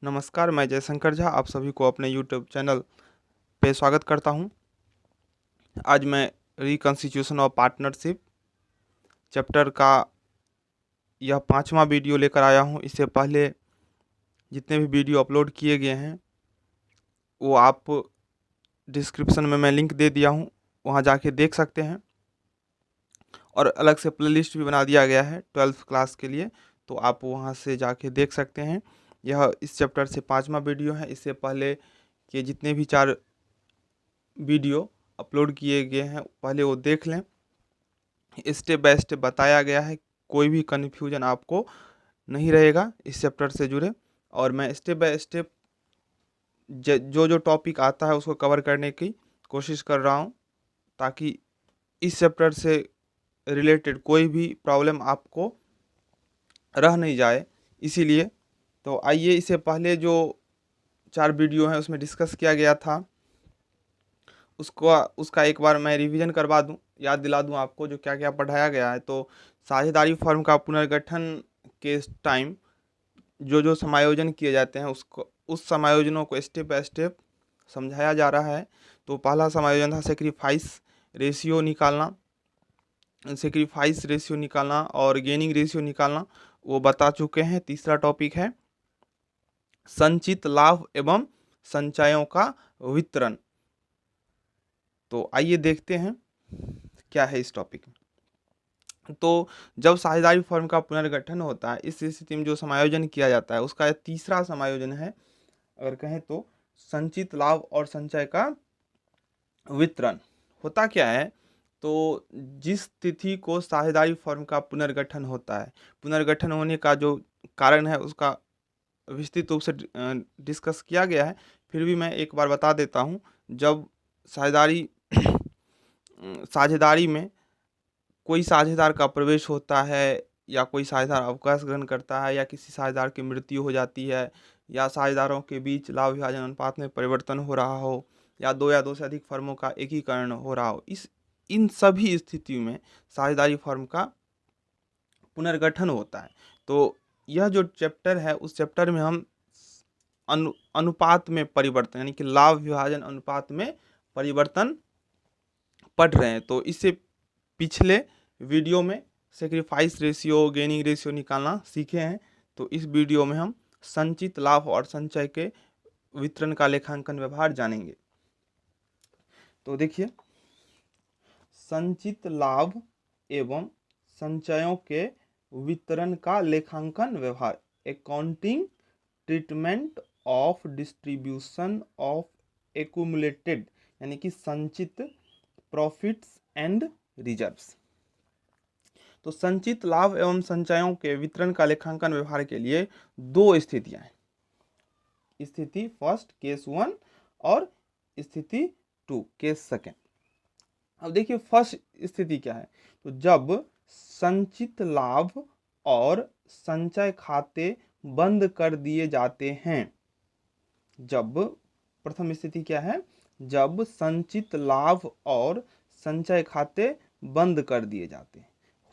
नमस्कार, मैं जयशंकर झा आप सभी को अपने यूट्यूब चैनल पे स्वागत करता हूं। आज मैं रिकंस्टिट्यूशन ऑफ पार्टनरशिप चैप्टर का यह 5वां वीडियो लेकर आया हूं। इससे पहले जितने भी वीडियो अपलोड किए गए हैं वो आप डिस्क्रिप्शन में मैं लिंक दे दिया हूं, वहां जाके देख सकते हैं। और अलग से प्लेलिस्ट भी बना दिया गया है 12th क्लास के लिए, तो आप वहां से जाके देख सकते हैं। यह इस चैप्टर से 5वां वीडियो है। इससे पहले के जितने भी 4 वीडियो अपलोड किए गए हैं पहले वो देख लें। स्टेप बाय स्टेप बताया गया है, कोई भी कन्फ्यूजन आपको नहीं रहेगा इस चैप्टर से जुड़े। और मैं स्टेप बाय स्टेप जो जो टॉपिक आता है उसको कवर करने की कोशिश कर रहा हूँ, ताकि इस चैप्टर से रिलेटेड कोई भी प्रॉब्लम आपको रह नहीं जाए। इसीलिए तो आइए, इससे पहले जो 4 वीडियो हैं उसमें डिस्कस किया गया था उसका एक बार मैं रिवीजन करवा दूं, याद दिला दूं आपको जो क्या क्या पढ़ाया गया है। तो साझेदारी फर्म का पुनर्गठन के टाइम जो जो समायोजन किए जाते हैं उस समायोजनों को स्टेप बाय स्टेप समझाया जा रहा है। तो पहला समायोजन था सेक्रीफाइस रेशियो निकालना और गेनिंग रेशियो निकालना, वो बता चुके हैं। तीसरा टॉपिक है संचित लाभ एवं संचयों का वितरण। तो आइए देखते हैं क्या है इस टॉपिक में। तो जब साझेदारी फर्म का पुनर्गठन होता है, इस स्थिति में जो समायोजन किया जाता है उसका तीसरा समायोजन है, अगर कहें तो संचित लाभ और संचय का वितरण। होता क्या है, तो जिस तिथि को साझेदारी फर्म का पुनर्गठन होता है, पुनर्गठन होने का जो कारण है उसका विस्तृत रूप से डिस्कस किया गया है, फिर भी मैं एक बार बता देता हूँ। जब साझेदारी में कोई साझेदार का प्रवेश होता है, या कोई साझेदार अवकाश ग्रहण करता है, या किसी साझेदार की मृत्यु हो जाती है, या साझेदारों के बीच लाभ विभाजन अनुपात में परिवर्तन हो रहा हो, या दो से अधिक फर्मों का एकीकरण हो रहा हो, इन सभी स्थितियों में साझेदारी फर्म का पुनर्गठन होता है। तो यह जो चैप्टर है उस चैप्टर में हम अनुपात में परिवर्तन यानी कि लाभ विभाजन अनुपात में परिवर्तन पढ़ रहे हैं। तो इससे पिछले वीडियो में सेक्रीफाइस रेशियो, गेनिंग रेशियो निकालना सीखे हैं। तो इस वीडियो में हम संचित लाभ और संचय के वितरण का लेखांकन व्यवहार जानेंगे। तो देखिए, संचित लाभ एवं संचयों के वितरण का लेखांकन व्यवहार, accounting treatment of distribution of accumulated यानी कि संचित प्रॉफिट्स एंड रिजर्व्स। तो संचित लाभ एवं संचयों के वितरण का लेखांकन व्यवहार के लिए 2 स्थितियां हैं। स्थिति फर्स्ट केस 1 और स्थिति 2 केस सेकेंड। अब देखिए फर्स्ट स्थिति क्या है, तो जब संचित लाभ और संचय खाते बंद कर दिए जाते हैं। जब प्रथम स्थिति क्या है, जब संचित लाभ और संचय खाते बंद कर दिए जाते हैं।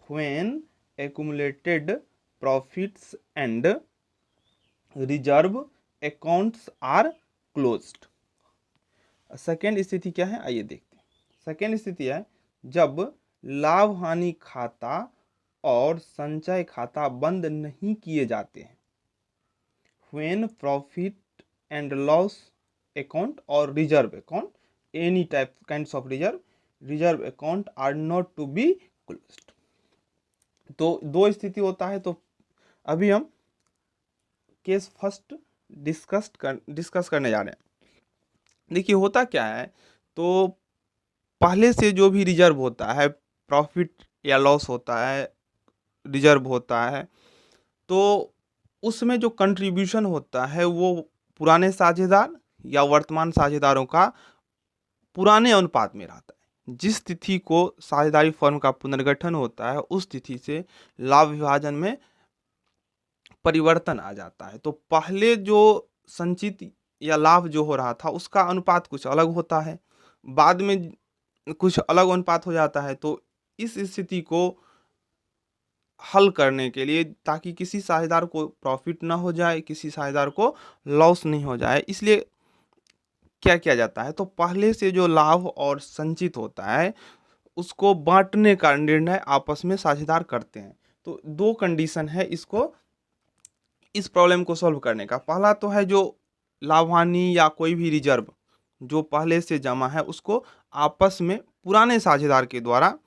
When accumulated profits and reserve accounts are closed। Second स्थिति क्या है, आइए देखते हैं। सेकेंड स्थिति है जब लाभ हानि खाता और संचय खाता बंद नहीं किए जाते हैं। When profit and loss account और reserve account, any type kinds of reserve account are not to be closed। तो 2 स्थिति होता है। तो अभी हम केस फर्स्ट डिस्कस करने जा रहे हैं। देखिए होता क्या है, तो पहले से जो भी रिजर्व होता है, प्रॉफिट या लॉस होता है, रिजर्व होता है, तो उसमें जो कंट्रीब्यूशन होता है वो पुराने साझेदार या वर्तमान साझेदारों का पुराने अनुपात में रहता है। जिस तिथि को साझेदारी फर्म का पुनर्गठन होता है उस तिथि से लाभ विभाजन में परिवर्तन आ जाता है। तो पहले जो संचित या लाभ जो हो रहा था उसका अनुपात कुछ अलग होता है, बाद में कुछ अलग अनुपात हो जाता है। तो इस स्थिति को हल करने के लिए, ताकि किसी साझेदार को प्रॉफिट ना हो जाए, किसी साझेदार को लॉस नहीं हो जाए, इसलिए क्या किया जाता है, तो पहले से जो लाभ और संचित होता है उसको बांटने का निर्णय आपस में साझेदार करते हैं। तो दो कंडीशन है इसको, इस प्रॉब्लम को सॉल्व करने का। पहला तो है जो लाभानी या कोई भी रिजर्व जो पहले से जमा है उसको आपस में पुराने साझेदार के द्वारा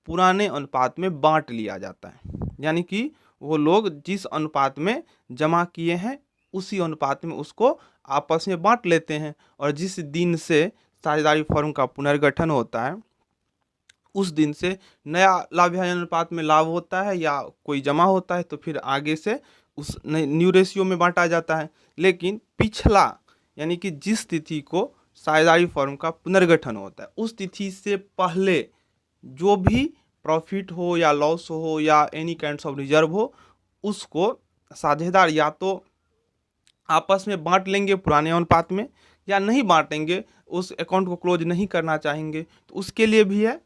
पुराने अनुपात में बांट लिया जाता है, यानी कि वो लोग जिस अनुपात में जमा किए हैं उसी अनुपात में उसको आपस में बांट लेते हैं, और जिस दिन से साझेदारी फर्म का पुनर्गठन होता है उस दिन से नया लाभ विभाजन अनुपात में लाभ होता है या कोई जमा होता है, तो फिर आगे से उस न्यू रेशियो में बांटा जाता है। लेकिन पिछला यानी कि जिस तिथि को साझेदारी फर्म का पुनर्गठन होता है उस तिथि से पहले जो भी प्रॉफिट हो या लॉस हो या एनी काइंड्स ऑफ रिजर्व हो, उसको साझेदार या तो आपस में बांट लेंगे पुराने अनुपात में, या नहीं बांटेंगे, उस अकाउंट को क्लोज नहीं करना चाहेंगे, तो उसके लिए भी है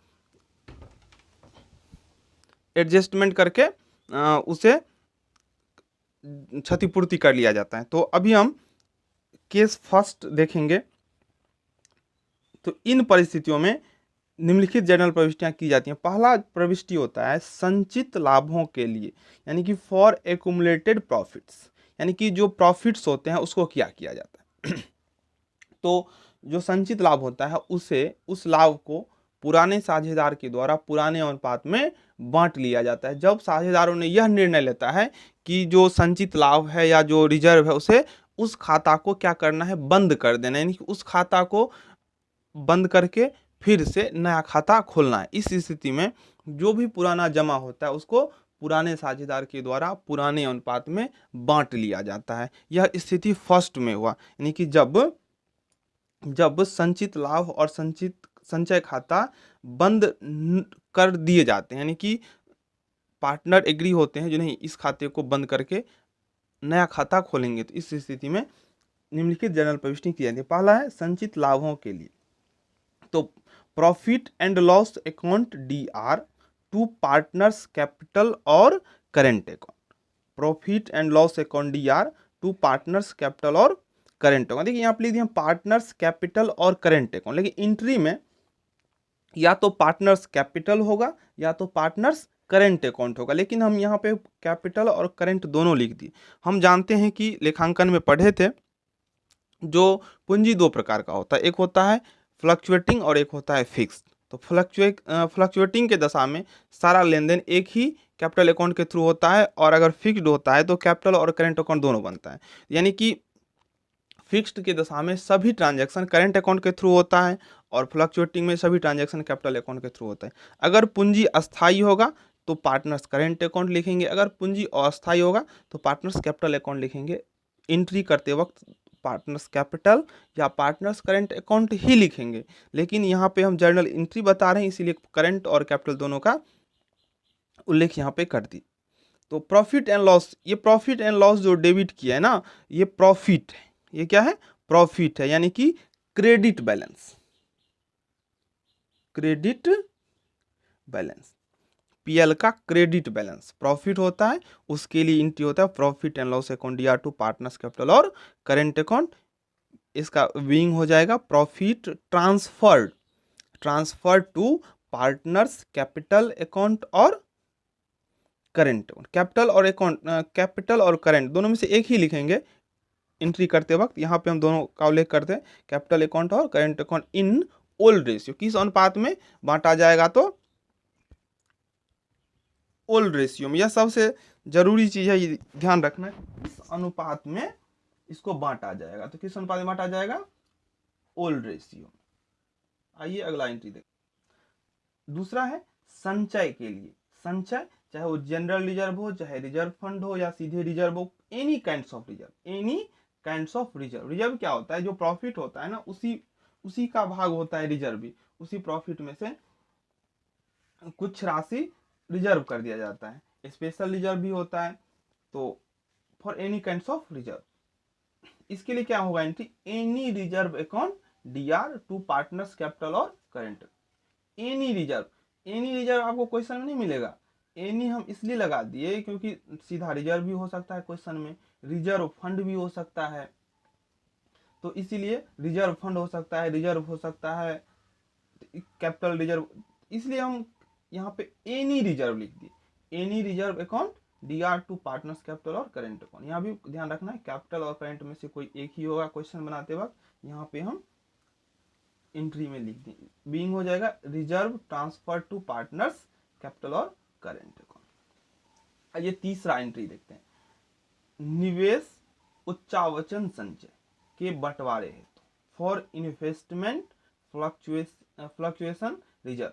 एडजस्टमेंट करके उसे क्षतिपूर्ति कर लिया जाता है। तो अभी हम केस फर्स्ट देखेंगे। तो इन परिस्थितियों में निम्नलिखित जनरल प्रविष्टियां की जाती हैं। पहला प्रविष्टि होता है संचित लाभों के लिए, यानी कि फॉर एक्यूमुलेटेड प्रॉफिट्स, यानी कि जो प्रॉफिट्स होते हैं उसको क्या किया जाता है तो जो संचित लाभ होता है उसे उस लाभ को पुराने साझेदार के द्वारा पुराने अनुपात में बांट लिया जाता है। जब साझेदारों ने यह निर्णय लेता है कि जो संचित लाभ है या जो रिजर्व है उसे उस खाता को क्या करना है, बंद कर देना, यानी कि उस खाता को बंद करके फिर से नया खाता खोलना है। इस स्थिति में जो भी पुराना जमा होता है उसको पुराने साझेदार के द्वारा पुराने अनुपात में बांट लिया जाता है। यह स्थिति फर्स्ट में हुआ, यानी कि जब संचित लाभ और संचय खाता बंद कर दिए जाते हैं, यानी कि पार्टनर एग्री होते हैं जो नहीं इस खाते को बंद करके नया खाता खोलेंगे, तो इस स्थिति में निम्नलिखित जनरल प्रविष्टि की जाती है। पहला है संचित लाभों के लिए, तो profit and loss account DR to partners capital और current account. Profit and loss account DR to partners capital और करेंट अकाउंट। देखिए यहाँ पे लिख दिया पार्टनर्स कैपिटल और करेंट अकाउंट, लेकिन एंट्री में या तो पार्टनर्स कैपिटल होगा या तो पार्टनर्स करेंट अकाउंट होगा, लेकिन हम यहाँ पे कैपिटल और करेंट दोनों लिख दिए। हम जानते हैं कि लेखांकन में पढ़े थे जो पूंजी दो प्रकार का होता है, एक होता है फ्लक्चुएटिंग और एक होता है फिक्स। तो फ्लक्चुएटिंग के दशा में सारा लेन देन एक ही कैपिटल अकाउंट के थ्रू होता है, और अगर फिक्स्ड होता है तो कैपिटल और करेंट अकाउंट दोनों बनता है। यानी कि फिक्स्ड के दशा में सभी ट्रांजैक्शन करेंट अकाउंट के थ्रू होता है और फ्लक्चुएटिंग में सभी ट्रांजैक्शन कैपिटल अकाउंट के थ्रू होता है। अगर पूंजी अस्थायी होगा तो पार्टनर्स करेंट अकाउंट लिखेंगे, अगर पूंजी अस्थायी होगा तो पार्टनर्स कैपिटल अकाउंट लिखेंगे। एंट्री करते वक्त पार्टनर्स कैपिटल या पार्टनर्स करेंट अकाउंट ही लिखेंगे, लेकिन यहाँ पे हम जर्नल एंट्री बता रहे हैं इसीलिए करेंट और कैपिटल दोनों का उल्लेख यहाँ पे कर दी। तो प्रॉफिट एंड लॉस, ये प्रॉफिट एंड लॉस जो डेबिट किया है ना, ये प्रॉफिट है, ये क्या है, प्रॉफिट है, यानी कि credit balance, credit balance PL का क्रेडिट बैलेंस प्रॉफिट होता है, उसके लिए एंट्री होता है profit and loss account DR to partners capital और करेंट अकाउंट। इसका विंग हो जाएगा profit transfer to partners capital account और करेंट अकाउंट। कैपिटल और करेंट दोनों में से एक ही लिखेंगे एंट्री करते वक्त। यहाँ पे हम दोनों का उल्लेख करते हैं कैपिटल अकाउंट और current account in old ratio, किस अनुपात में बांटा जाएगा, तो ओल्ड रेशियो में। यह सबसे जरूरी चीज है, ये ध्यान रखना, इस अनुपात में इसको बांटा जाएगा। तो किस अनुपात में बांटा जाएगा, ओल्ड रेशियो। आइए अगला एंट्री देखें। दूसरा है संचय के लिए। संचय चाहे वो जनरल रिजर्व हो, चाहे रिजर्व फंड हो या सीधे रिजर्व हो, any kinds of reserve. Reserve क्या होता है, जो प्रॉफिट होता है ना उसी का भाग होता है रिजर्व भी, उसी प्रॉफिट में से कुछ राशि रिजर्व कर दिया जाता है। स्पेशल रिजर्व भी होता है, तो for any kinds of reserve, इसके लिए क्या होगा entry, any reserve account DR to partners capital और करेंट। एनी रिजर्व आपको क्वेश्चन में नहीं मिलेगा, एनी हम इसलिए लगा दिए क्योंकि सीधा रिजर्व भी हो सकता है क्वेश्चन में, रिजर्व फंड भी हो सकता है, तो इसीलिए रिजर्व फंड हो सकता है, रिजर्व हो सकता है, कैपिटल रिजर्व, इसलिए हम यहाँ पे एनी रिजर्व लिख दिए, any reserve account DR to partners capital और करेंट अकाउंट। यहाँ भी ध्यान रखना है कैपिटल और करेंट में से कोई एक ही होगा क्वेश्चन बनाते वक्त, यहाँ पे हम एंट्री में लिख दें, बीइंग हो जाएगा reserve transfer to partners capital और करेंट अकाउंट। ये तीसरा एंट्री देखते हैं, निवेश उच्चावचन संचय के बंटवारे हेतु फॉर इन्वेस्टमेंट फ्लक्चुएशन रिजर्व।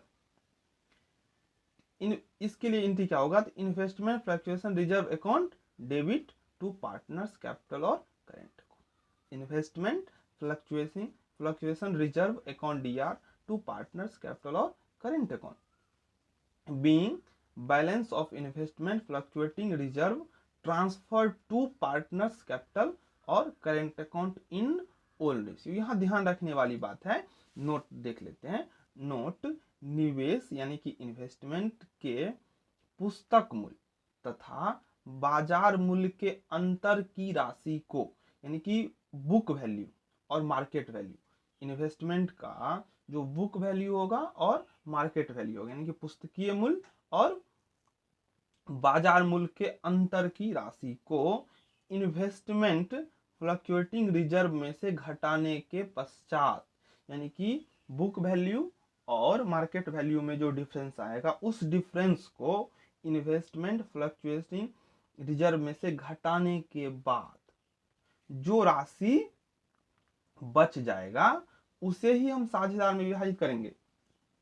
इसके लिए एंट्री क्या होगा, तो investment fluctuation reserve account debit to partners capital और current account, investment fluctuation reserve account DR to partners capital और current account being balance of investment fluctuating reserve transfer to partners capital और current account in old ratio. यहाँ ध्यान रखने वाली बात है, note देख लेते हैं, नोट निवेश यानी कि इन्वेस्टमेंट के पुस्तक मूल्य तथा बाजार मूल्य के अंतर की राशि को, यानी कि बुक वैल्यू और मार्केट वैल्यू, इन्वेस्टमेंट का जो बुक वैल्यू होगा और मार्केट वैल्यू होगा, यानी कि पुस्तकीय मूल्य और बाजार मूल्य के अंतर की राशि को इन्वेस्टमेंट फ्लक्चुएटिंग रिजर्व में से घटाने के पश्चात, यानी कि बुक वैल्यू और मार्केट वैल्यू में जो डिफरेंस आएगा उस डिफरेंस को इन्वेस्टमेंट फ्लक्चुएटिंग रिजर्व में से घटाने के बाद जो राशि बच जाएगा उसे ही हम साझेदार में विभाजित करेंगे।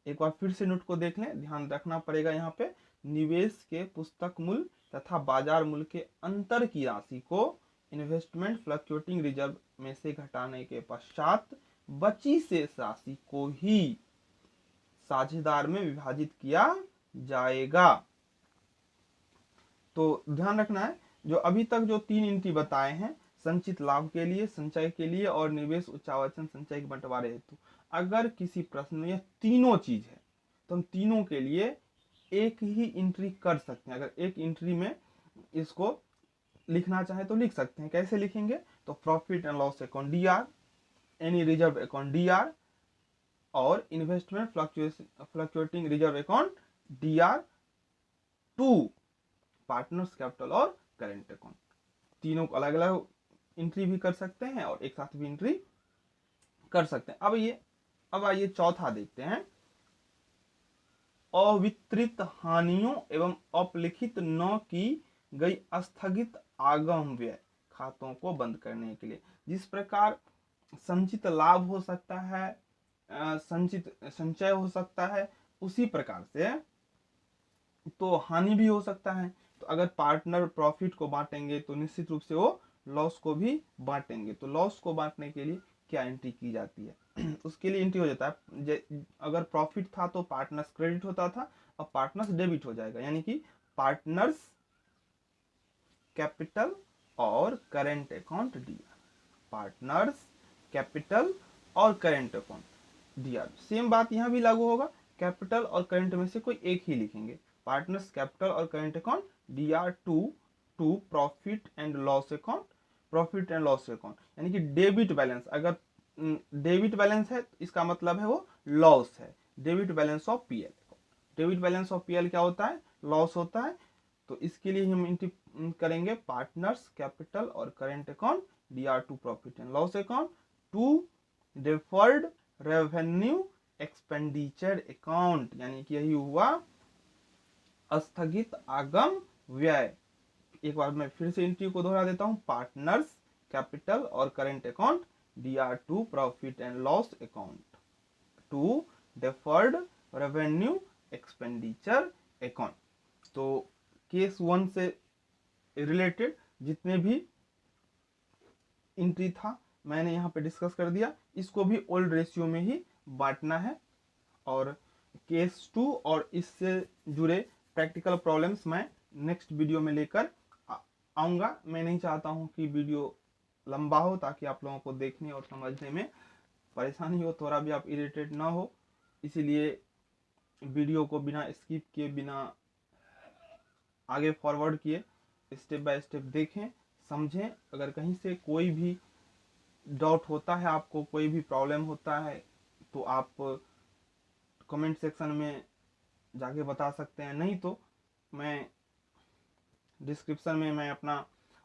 एक बार फिर से नोट को देख लें, ध्यान रखना पड़ेगा यहाँ पे, निवेश के पुस्तक मूल्य तथा बाजार मूल्य के अंतर की राशि को इन्वेस्टमेंट फ्लक्चुएटिंग रिजर्व में से घटाने के पश्चात बची शेष राशि को ही साझेदार में विभाजित किया जाएगा। तो ध्यान रखना है, जो अभी तक जो 3 एंट्री बताए हैं, संचित लाभ के लिए, संचय के लिए और निवेश उच्चावचन संचय के बंटवारे हेतु, अगर किसी प्रश्न में यह तीनों चीज है तो हम तीनों के लिए एक ही एंट्री कर सकते हैं। अगर एक एंट्री में इसको लिखना चाहे तो लिख सकते हैं। कैसे लिखेंगे, तो profit and loss account DR, any reserve account DR और investment fluctuating reserve account DR to partners capital और करेंट अकाउंट। तीनों को अलग अलग एंट्री भी कर सकते हैं और एक साथ भी एंट्री कर सकते हैं। अब आइए चौथा देखते हैं, अवितरित हानियों एवं अपलिखित न की गई स्थगित आगम व्यय खातों को बंद करने के लिए। जिस प्रकार संचित लाभ हो सकता है, संचित संचय हो सकता है, उसी प्रकार से तो हानि भी हो सकता है। तो अगर पार्टनर प्रॉफिट को बांटेंगे तो निश्चित रूप से वो लॉस को भी बांटेंगे। तो लॉस को बांटने के लिए क्या एंट्री की जाती है उसके लिए एंट्री हो जाता है, अगर प्रॉफिट था तो पार्टनर्स क्रेडिट होता था, अब पार्टनर्स डेबिट हो जाएगा, यानी कि पार्टनर्स कैपिटल और current account D R, partners capital और करेंट अकाउंट डीआर। सेम बात यहां भी लागू होगा, कैपिटल और करेंट में से कोई एक ही लिखेंगे, पार्टनर्स कैपिटल और current account DR to profit and loss account, profit and loss account, यानी कि डेबिट बैलेंस। अगर डेबिट बैलेंस है इसका मतलब है वो लॉस है, debit balance of PL. Debit balance of PL क्या होता है, लॉस होता है। तो इसके लिए हम एंट्री करेंगे पार्टनर्स कैपिटल और current account DR to profit and loss account to deferred revenue expenditure account, यानी कि यही हुआ स्थगित आगम व्यय। एक बार मैं फिर से एंट्री को दोहरा देता हूं, पार्टनर्स कैपिटल और current account DR to profit and loss account to deferred revenue expenditure account. तो केस 1 से रिलेटेड जितने भी एंट्री था मैंने यहाँ पे डिस्कस कर दिया, इसको भी ओल्ड रेशियो में ही बांटना है। और केस 2 और इससे जुड़े प्रैक्टिकल प्रॉब्लम्स मैं नेक्स्ट वीडियो में लेकर आऊँगा। मैं नहीं चाहता हूँ कि वीडियो लंबा हो ताकि आप लोगों को देखने और समझने में परेशानी हो, थोड़ा भी आप इरिटेट ना हो, इसीलिए वीडियो को बिना स्किप किए, बिना आगे फॉरवर्ड किए, स्टेप बाय स्टेप देखें, समझें। अगर कहीं से कोई भी डाउट होता है, आपको कोई भी प्रॉब्लम होता है, तो आप कमेंट सेक्शन में जाके बता सकते हैं। नहीं तो मैं डिस्क्रिप्शन में मैं अपना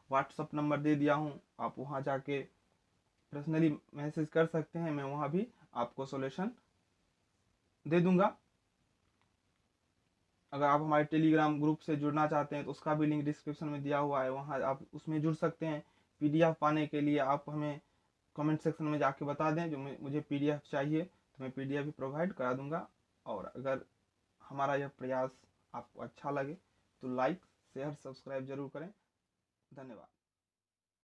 व्हाट्सअप नंबर दे दिया हूँ, आप वहाँ जाके पर्सनली मैसेज कर सकते हैं, मैं वहाँ भी आपको सॉल्यूशन दे दूंगा। अगर आप हमारे टेलीग्राम ग्रुप से जुड़ना चाहते हैं तो उसका भी लिंक डिस्क्रिप्शन में दिया हुआ है, वहाँ आप उसमें जुड़ सकते हैं। पीडीएफ पाने के लिए आप हमें कमेंट सेक्शन में जाके बता दें जो मुझे पीडीएफ चाहिए, तो मैं पीडीएफ भी प्रोवाइड करा दूंगा। और अगर हमारा यह प्रयास आपको अच्छा लगे तो लाइक शेयर सब्सक्राइब जरूर करें। धन्यवाद।